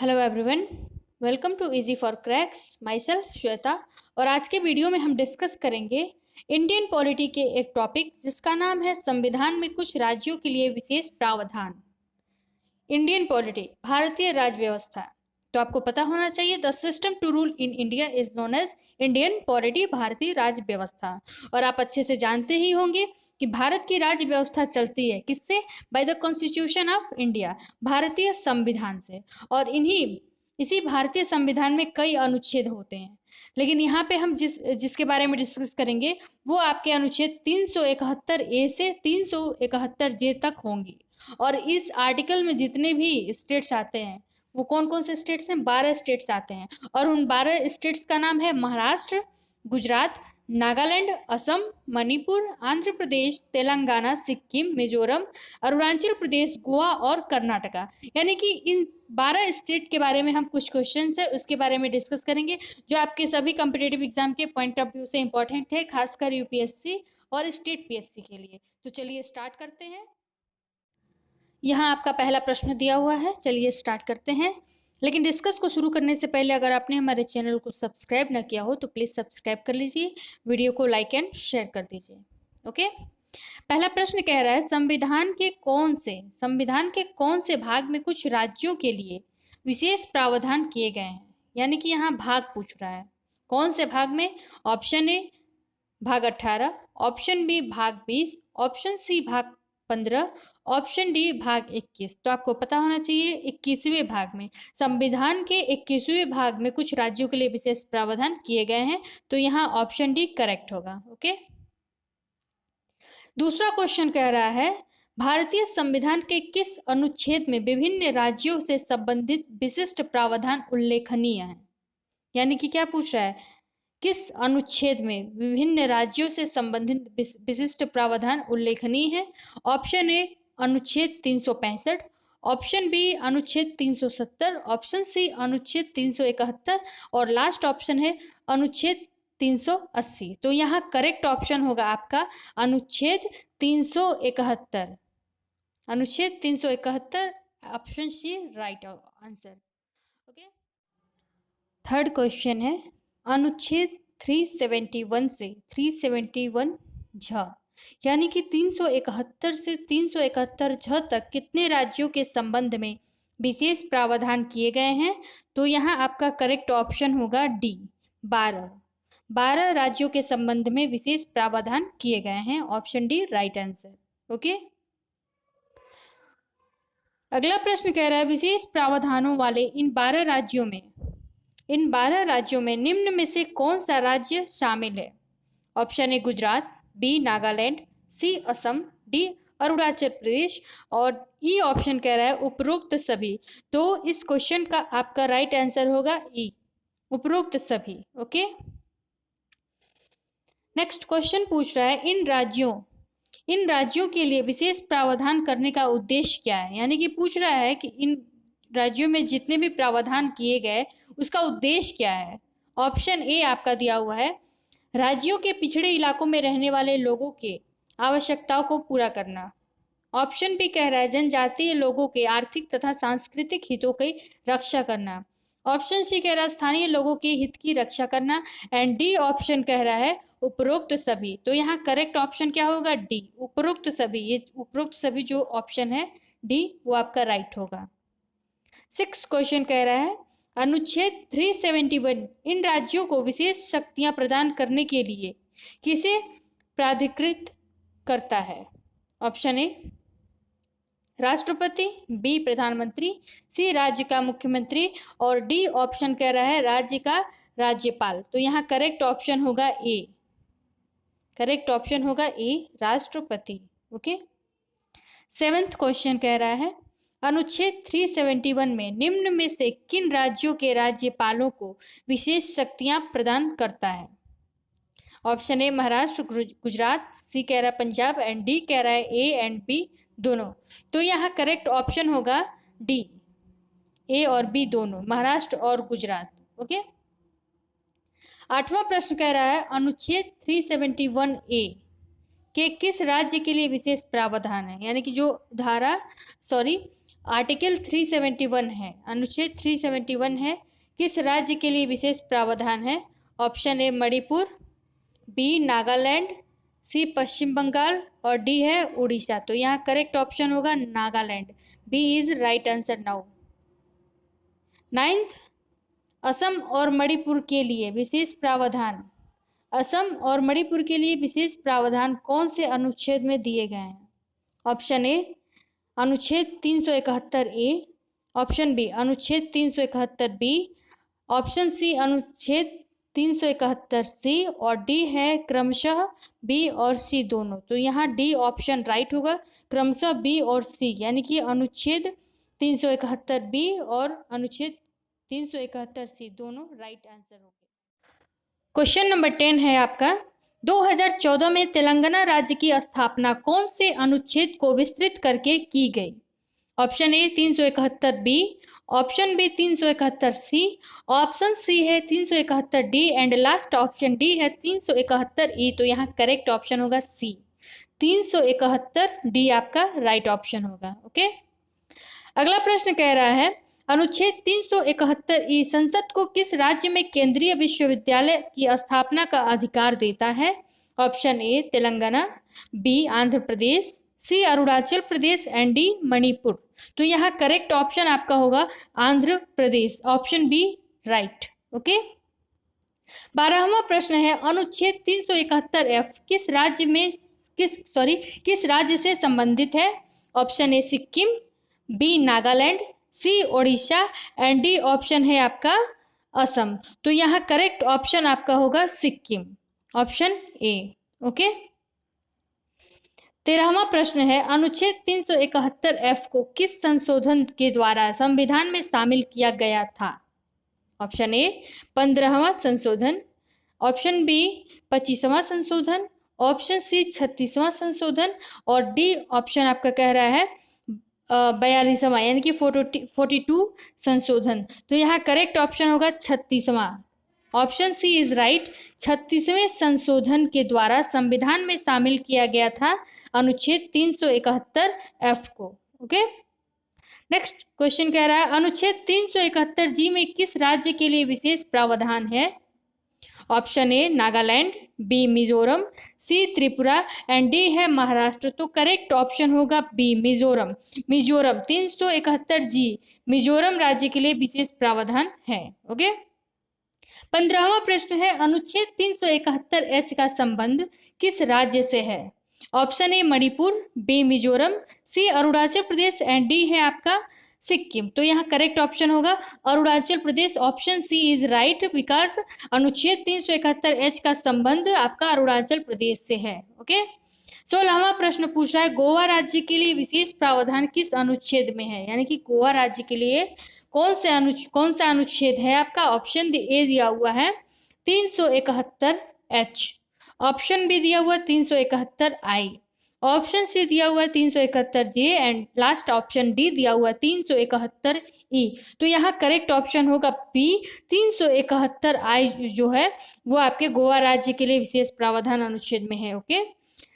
Hello everyone, welcome to easy for cracks. Myself Shweta. और आज के वीडियो में हम डिस्कस करेंगे इंडियन पॉलिटी के एक टॉपिक जिसका नाम है संविधान में कुछ राज्यों के लिए विशेष प्रावधान। इंडियन पॉलिटी, भारतीय राज्य व्यवस्था। तो आपको पता होना चाहिए the system to rule in India is known as Indian polity, भारतीय राज्य व्यवस्था। और आप अच्छे से जानते ही होंगे कि भारत की राज्य व्यवस्था चलती है किससे? By the constitution of India, भारतीय संविधान से। और इसी भारतीय संविधान में कई अनुच्छेद होते हैं, लेकिन यहाँ पे हम जिसके बारे में डिस्कस करेंगे वो आपके अनुच्छेद 371 ए से 371 जे तक होंगी। और इस आर्टिकल में जितने भी स्टेट्स आते हैं वो कौन कौन से स्टेट्स हैं? 12 स्टेट्स आते हैं। और उन 12 स्टेट्स का नाम है महाराष्ट्र, गुजरात, नागालैंड, असम, मणिपुर, आंध्र प्रदेश, तेलंगाना, सिक्किम, मिजोरम, अरुणाचल प्रदेश, गोवा और कर्नाटका। यानी कि इन 12 स्टेट के बारे में हम कुछ क्वेश्चंस है उसके बारे में डिस्कस करेंगे जो आपके सभी कॉम्पिटिटिव एग्जाम के पॉइंट ऑफ व्यू से इंपॉर्टेंट है, खासकर यूपीएससी और स्टेट पीएससी के लिए। तो चलिए स्टार्ट करते हैं। यहाँ आपका पहला प्रश्न दिया हुआ है, चलिए स्टार्ट करते हैं। लेकिन डिस्कस को शुरू करने से पहले अगर आपने हमारे चैनल को सब्सक्राइब ना किया हो तो प्लीज़ सब्सक्राइब कर लीजिए, वीडियो को लाइक एंड शेयर कर दीजिए। ओके, पहला प्रश्न कह रहा है संविधान के कौन से भाग में कुछ राज्यों के लिए विशेष प्रावधान किए गए हैं? यानी कि यहाँ भाग पूछ रहा है, कौन से भाग में? ऑप्शन ए भाग 18, ऑप्शन बी भाग 20, ऑप्शन सी भाग 15, ऑप्शन डी भाग 21। तो आपको पता होना चाहिए 21वें भाग में, संविधान के 21वें भाग में कुछ राज्यों के लिए विशेष प्रावधान किए गए हैं। तो यहाँ ऑप्शन डी करेक्ट होगा। ओके, दूसरा क्वेश्चन कह रहा है भारतीय संविधान के किस अनुच्छेद में विभिन्न राज्यों से संबंधित विशिष्ट प्रावधान उल्लेखनीय है? यानी कि क्या पूछ रहा है, किस अनुच्छेद में विभिन्न राज्यों से संबंधित विशिष्ट प्रावधान उल्लेखनीय है? ऑप्शन ए अनुच्छेद 365, ऑप्शन बी अनुच्छेद 370, ऑप्शन सी अनुच्छेद 371 और लास्ट ऑप्शन है अनुच्छेद 380। तो यहाँ करेक्ट ऑप्शन होगा आपका अनुच्छेद 371, अनुच्छेद 371, option C right answer. Okay, third question है अनुच्छेद 371 से 371 झ यानी कि 371 से 371 झ तक कितने राज्यों के संबंध में विशेष प्रावधान किए गए हैं? तो यहाँ आपका करेक्ट ऑप्शन होगा डी 12 राज्यों के संबंध में विशेष प्रावधान किए गए हैं, option D right answer. Okay, अगला प्रश्न कह रहा है विशेष प्रावधानों वाले इन 12 राज्यों में निम्न में से कौन सा राज्य शामिल है? Option a Gujarat, b Nagaland, c Assam, d Arunachal Pradesh और ई ऑप्शन कह रहा है उपरोक्त सभी। तो इस क्वेश्चन का आपका राइट आंसर होगा ई, उपरोक्त सभी। ओके, नेक्स्ट क्वेश्चन पूछ रहा है इन राज्यों के लिए विशेष प्रावधान करने का उद्देश्य क्या है? यानी कि पूछ रहा है कि इन राज्यों में जितने भी प्रावधान किए गए उसका उद्देश्य क्या है? ऑप्शन ए आपका दिया हुआ है राज्यों के पिछड़े इलाकों में रहने वाले लोगों के आवश्यकताओं को पूरा करना। ऑप्शन बी कह रहा है जनजातीय लोगों के आर्थिक तथा सांस्कृतिक हितों की रक्षा करना। ऑप्शन सी कह रहा है स्थानीय लोगों के हित की रक्षा करना एंड डी ऑप्शन कह रहा है उपरोक्त सभी। तो यहाँ करेक्ट ऑप्शन क्या होगा? डी, उपरोक्त सभी। ये उपरोक्त सभी जो ऑप्शन है डी वो आपका राइट होगा। 6 क्वेश्चन कह रहा है अनुच्छेद 371 इन राज्यों को विशेष शक्तियां प्रदान करने के लिए किसे प्राधिकृत करता है? ऑप्शन ए राष्ट्रपति, बी प्रधानमंत्री, सी राज्य का मुख्यमंत्री और डी ऑप्शन कह रहा है राज्य का राज्यपाल। तो यहाँ करेक्ट ऑप्शन होगा ए, करेक्ट ऑप्शन होगा ए राष्ट्रपति। ओके, 7th क्वेश्चन कह रहा है अनुच्छेद 371 में निम्न में से किन राज्यों के राज्यपालों को विशेष शक्तियां प्रदान करता है? ऑप्शन ए महाराष्ट्र, गुजरात, सी कह रहा है पंजाब एंड डी कह रहा है ए एंड बी दोनों। तो यहाँ करेक्ट ऑप्शन होगा डी, ए और बी दोनों, महाराष्ट्र और गुजरात। ओके, 8वां प्रश्न कह रहा है अनुच्छेद 371 ए के किस राज्य के लिए विशेष प्रावधान है? यानी कि जो आर्टिकल 371 है, अनुच्छेद 371 है, किस राज्य के लिए विशेष प्रावधान है? Option a Manipur, b Nagaland, c Paschim Bengal और डी है उड़ीसा। तो यहाँ करेक्ट ऑप्शन होगा Nagaland. B is right answer now. 9th, Assam और मणिपुर के लिए विशेष प्रावधान। असम और मणिपुर के लिए विशेष प्रावधान कौन से अनुच्छेद में दिए गए हैं? ऑप्शन ए अनुच्छेद 371 ए, ऑप्शन बी अनुच्छेद 371 बी, ऑप्शन सी अनुच्छेद 371 सी और डी है क्रमशः बी और सी दोनों। तो यहाँ डी ऑप्शन राइट होगा, क्रमशः बी और सी, यानी कि अनुच्छेद 371 बी और अनुच्छेद 371 सी दोनों राइट आंसर होंगे। क्वेश्चन नंबर 10 है आपका, 2014 में तेलंगाना राज्य की स्थापना कौन से अनुच्छेद को विस्तृत करके की गई? Option A 371 B, option B 371 C, option C है 371 D and last option D है 371 ई। तो यहाँ करेक्ट ऑप्शन होगा सी, 371 डी आपका राइट ऑप्शन होगा। ओके, अगला प्रश्न कह रहा है, अनुच्छेद 371 ई संसद को किस राज्य में केंद्रीय विश्वविद्यालय की स्थापना का अधिकार देता है? Option A Telangana, B Andhra Pradesh, C Arunachal Pradesh and D Manipur. तो यहाँ करेक्ट ऑप्शन आपका होगा Andhra Pradesh, option B right. Okay, 12वां प्रश्न है, अनुच्छेद 371 एफ किस राज्य से संबंधित है? Option A Sikkim, B Nagaland, C Odisha and D option है आपका असम। तो यहाँ करेक्ट ऑप्शन आपका होगा सिक्किम, ऑप्शन ए। ओके, 13वां प्रश्न है, अनुच्छेद 371 एफ को किस संशोधन के द्वारा संविधान में शामिल किया गया था? ऑप्शन ए 15वां संशोधन, ऑप्शन बी 25वां संशोधन, ऑप्शन सी 36वां संशोधन और डी ऑप्शन आपका कह रहा है 42वां यानी कि 42 संशोधन। तो यहाँ करेक्ट ऑप्शन होगा 36वां, ऑप्शन सी इज राइट। 36वें संशोधन के द्वारा संविधान में शामिल किया गया था अनुच्छेद 371 एफ को। ओके, नेक्स्ट क्वेश्चन कह रहा है, अनुच्छेद 371 जी में किस राज्य के लिए विशेष प्रावधान है? Option A Nagaland, B Mizoram, C Tripura and D है महाराष्ट्र। तो करेक्ट ऑप्शन होगा बी मिजोरम। मिजोरम 371 जी मिजोरम राज्य के लिए विशेष प्रावधान है। ओके, 15वां प्रश्न है, अनुच्छेद 371 एच का संबंध किस राज्य से है? Option a Manipur, b Mizoram, c Arunachal Pradesh and D है आपका सिक्किम। तो यहाँ करेक्ट ऑप्शन होगा Arunachal Pradesh, option c is right because अनुच्छेद 371 एच का संबंध आपका अरुणाचल प्रदेश से है। ओके, 16वां प्रश्न पूछ रहा है, गोवा राज्य के लिए विशेष प्रावधान किस अनुच्छेद में है? यानी कि गोवा राज्य के लिए कौन सा अनुच्छेद है आपका? ऑप्शन ए दिया हुआ है 371 एच, ऑप्शन बी दिया हुआ 371 आई, ऑप्शन सी दिया हुआ 371 जे एंड लास्ट ऑप्शन डी दिया हुआ 371 ई। तो यहाँ करेक्ट ऑप्शन होगा बी 371 आई जो है वो आपके गोवा राज्य के लिए विशेष प्रावधान अनुच्छेद में है। ओके,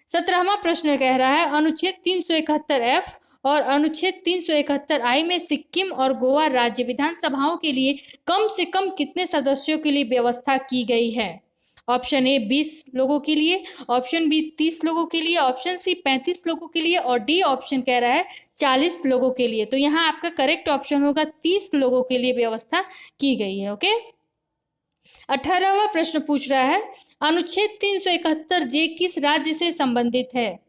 17वां प्रश्न कह रहा है, अनुच्छेद 371 एफ और अनुच्छेद 371 आई में सिक्किम और गोवा राज्य विधानसभाओं के लिए कम से कम कितने सदस्यों के लिए व्यवस्था की गई है? ऑप्शन ए 20 लोगों के लिए, ऑप्शन बी 30 लोगों के लिए, ऑप्शन सी 35 लोगों के लिए और डी ऑप्शन कह रहा है 40 लोगों के लिए। तो यहाँ आपका करेक्ट ऑप्शन होगा 30 लोगों के लिए व्यवस्था की गई है। ओके, 18वां प्रश्न पूछ रहा है, अनुच्छेद 371 जे किस राज्य से संबंधित है?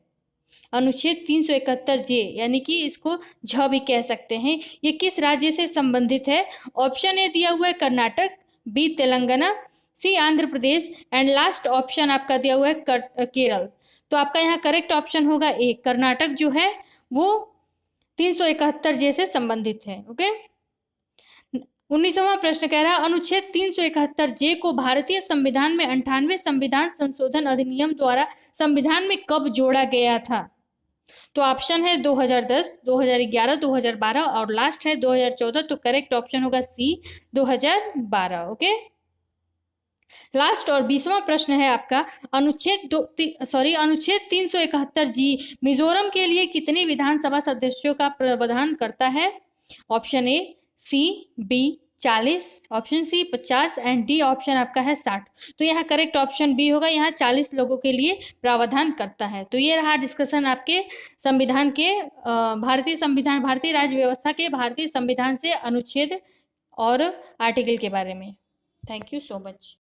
अनुच्छेद 371 जे यानी कि इसको झ भी कह सकते हैं, ये किस राज्य से संबंधित है? ऑप्शन ए दिया हुआ है Karnataka, B Telangana, C Andhra Pradesh and last option आपका दिया हुआ है केरल। तो आपका यहाँ करेक्ट ऑप्शन होगा ए कर्नाटक जो है वो 371 जे से संबंधित है। ओके, 19वां प्रश्न कह रहा है, अनुच्छेद 371 जे को भारतीय संविधान में 98वें संविधान संशोधन अधिनियम द्वारा संविधान में कब जोड़ा गया था? तो ऑप्शन है 2010, 2011, 2012 और लास्ट है 2014। तो करेक्ट ऑप्शन होगा सी 2012। ओके, लास्ट और 20वां प्रश्न है आपका, अनुच्छेद 371 जी मिजोरम के लिए कितने विधानसभा सदस्यों का प्रावधान करता है? Option A C B 40, option C 50 and D option आपका है 60। तो यहाँ करेक्ट ऑप्शन बी होगा, यहाँ 40 लोगों के लिए प्रावधान करता है। तो ये रहा डिस्कशन आपके संविधान के, भारतीय राज्य व्यवस्था के भारतीय संविधान से अनुच्छेद और आर्टिकल के बारे में। Thank you so much.